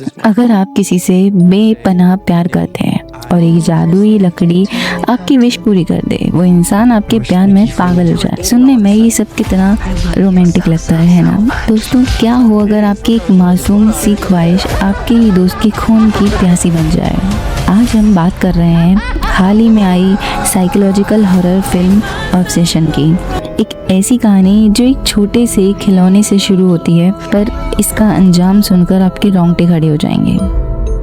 अगर आप किसी से बेपनाह प्यार करते हैं और एक जादुई लकड़ी आपकी विश पूरी कर दे, वो इंसान आपके प्यार में पागल हो जाए। सुनने में ये सब कितना रोमांटिक लगता है ना दोस्तों। क्या हो अगर आपकी एक मासूम सी ख्वाहिश आपके ही दोस्त की खून की प्यासी बन जाए। आज हम बात कर रहे हैं हाल ही में आई साइकोलॉजिकल हॉरर फिल्म ऑब्सेशन की। एक ऐसी कहानी जो एक छोटे से खिलौने से शुरू होती है, पर इसका अंजाम सुनकर आपके रोंगटे खड़े हो जाएंगे।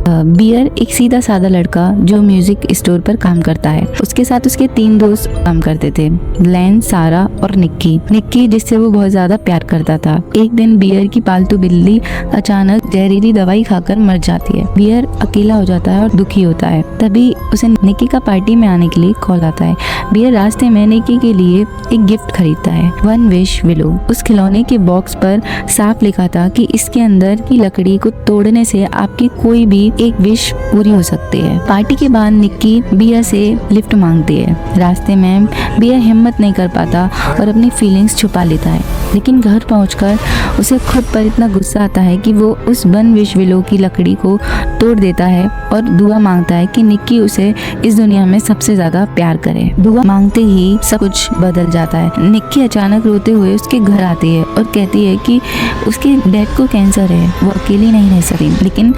बियर एक सीधा साधा लड़का जो म्यूजिक स्टोर पर काम करता है। उसके साथ उसके 3 दोस्त काम करते थे, लैन, सारा और निक्की जिससे वो बहुत ज्यादा प्यार करता था। एक दिन बियर की पालतू बिल्ली अचानक जहरीली दवाई खाकर मर जाती है। बियर अकेला हो जाता है और दुखी होता है। तभी उसे निक्की का पार्टी में आने के लिए कॉल आता है। बियर रास्ते में निक्की के लिए एक गिफ्ट खरीदता है, 1 विश विलो। उस खिलौने के बॉक्स पर साफ लिखा था कि इसके अंदर की लकड़ी को तोड़ने से आपकी कोई भी एक विश पूरी हो सकती है। पार्टी के बाद निक्की बियर से लिफ्ट मांगती है। रास्ते में बियर हिम्मत नहीं कर पाता और अपनी फीलिंग्स छुपा लेता है, लेकिन घर पहुंचकर उसे खुद पर इतना गुस्सा आता है कि वो उस 1 विश विलो की लकड़ी को तोड़ देता है और दुआ मांगता है कि निक्की उसे इस दुनिया में सबसे ज्यादा प्यार करे। दुआ मांगते ही सब कुछ बदल जाता है। निक्की अचानक रोते हुए उसके घर आती है और कहती है कि उसके डैड को कैंसर है, वो अकेली नहीं रह सकती। लेकिन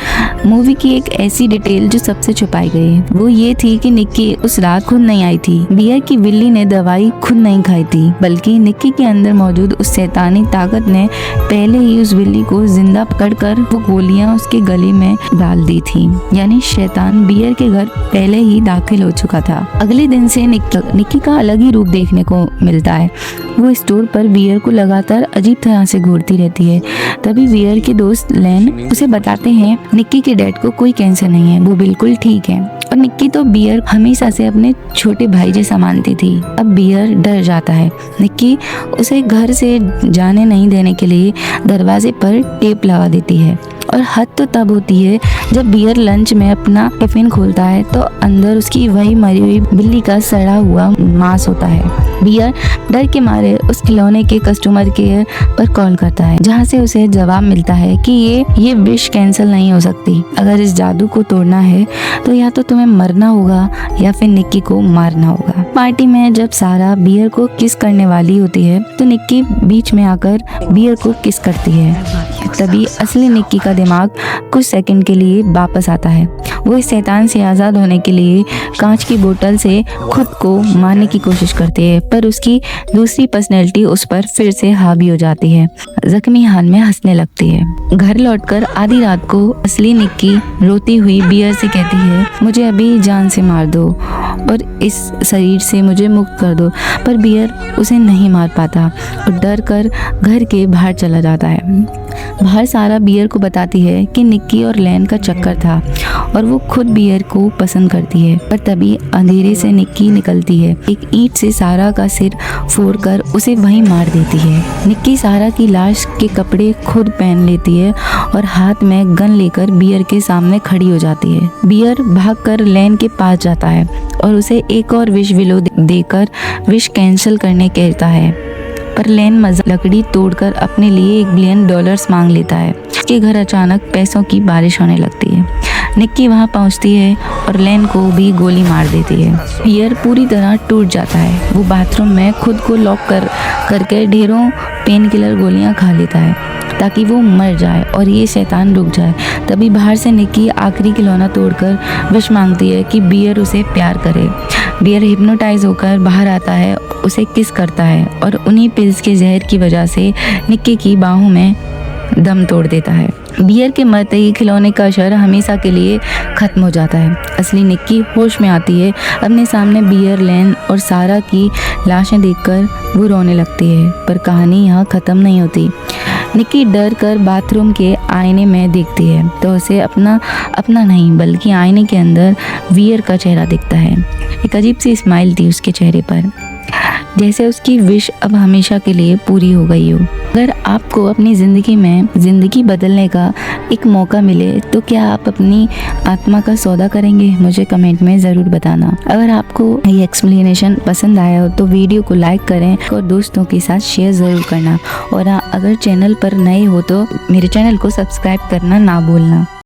मूवी की एक ऐसी डिटेल जो सबसे छुपाई गई, वो ये थी कि निक्की उस रात खुद नहीं आई थी। बियर की बिल्ली ने दवाई खुद नहीं खाई थी, बल्कि निक्की के अंदर मौजूद उस शैतानी ताकत ने पहले ही उस बिल्ली को जिंदा पकड़कर वो गोलियां उसके गले में डाल दी थी। यानी शैतान बियर के घर पहले ही दाखिल हो चुका था। अगले दिन से निक्की का अलग ही रूप देखने को मिलता है। वो स्टोर पर बियर को लगातार अजीब तरह से घूरती रहती है। तभी बियर के दोस्त लैन उसे बताते हैं निक्की के डैड को कोई कैंसर नहीं है, वो बिल्कुल ठीक है। और निक्की तो बियर हमेशा से अपने छोटे भाई जैसा मानती थी। अब बियर डर जाता है। निक्की उसे घर से जाने नहीं देने के लिए दरवाजे पर टेप लगा देती है। और हद तो तब होती है जब बियर लंच में अपना टिफिन खोलता है तो अंदर उसकी वही मरी हुई बिल्ली का सड़ा हुआ मांस होता है। बियर डर के मारे उस खिलौने के कस्टमर केयर पर कॉल करता है, जहां से उसे जवाब मिलता है कि ये विश कैंसिल नहीं हो सकती। अगर इस जादू को तोड़ना है तो या तो तुम्हें मरना होगा या फिर निक्की को मारना होगा। पार्टी में जब सारा बियर को किस करने वाली होती है तो निक्की बीच में आकर बियर को किस करती है। तभी असली निक्की का दिमाग कुछ सेकंड के लिए वापस आता है। वो इस शैतान से आजाद होने के लिए कांच की बोतल से खुद को मारने की कोशिश करती है, पर उसकी दूसरी पर्सनैलिटी उस पर फिर से हावी हो जाती है। जख्मी हाल में हंसने लगती है। घर लौटकर आधी रात को असली निक्की रोती हुई बियर से कहती है, मुझे अभी जान से मार दो और इस शरीर से मुझे मुक्त कर दो। पर बियर उसे नहीं मार पाता और डर कर घर के बाहर चला जाता है। बाहर सारा बियर को बताती है कि निक्की और लैन का चक्कर था और वो खुद बियर को पसंद करती है। पर तभी अंधेरे से निक्की निकलती है, एक ईंट से सारा का सिर फोड़कर उसे वहीं मार देती है। निक्की सारा की लाश के कपड़े खुद पहन लेती है और हाथ में गन लेकर बियर के सामने खड़ी हो जाती है। बियर भागकर लैन के पास जाता है और उसे एक और विश विलो देकर विश कैंसिल करने कहता है, पर लैन लकड़ी तोड़कर अपने लिए $1 बिलियन मांग लेता है। उसके घर अचानक पैसों की बारिश होने लगती है। निक्की वहां पहुंचती है और लैन को भी गोली मार देती है। बियर पूरी तरह टूट जाता है। वो बाथरूम में खुद को लॉक करके ढेरों पेन किलर गोलियां खा लेता है ताकि वो मर जाए और ये शैतान रुक जाए। तभी बाहर से निक्की आखिरी खिलौना तोड़कर विश मांगती है कि बियर उसे प्यार करे। बियर हिप्नोटाइज होकर बाहर आता है, उसे किस करता है और उन्हीं पिल्स के जहर की वजह से निक्की की बाहों में दम तोड़ देता है। बियर के मरते ही खिलौने का असर हमेशा के लिए खत्म हो जाता है। असली निक्की होश में आती है। अपने सामने बियर, लैन और सारा की लाशें देखकर वो रोने लगती है। पर कहानी यहाँ खत्म नहीं होती। निक्की डर कर बाथरूम के आईने में देखती है तो उसे अपना नहीं बल्कि आईने के अंदर बियर का चेहरा दिखता है। एक अजीब सी स्माइल थी उसके चेहरे पर, जैसे उसकी विश अब हमेशा के लिए पूरी हो गई हो। अगर आपको अपनी ज़िंदगी में ज़िंदगी बदलने का एक मौका मिले तो क्या आप अपनी आत्मा का सौदा करेंगे? मुझे कमेंट में ज़रूर बताना। अगर आपको ये एक्सप्लेनेशन पसंद आया हो तो वीडियो को लाइक करें और दोस्तों के साथ शेयर ज़रूर करना। और अगर चैनल पर नए हो तो मेरे चैनल को सब्सक्राइब करना ना भूलना।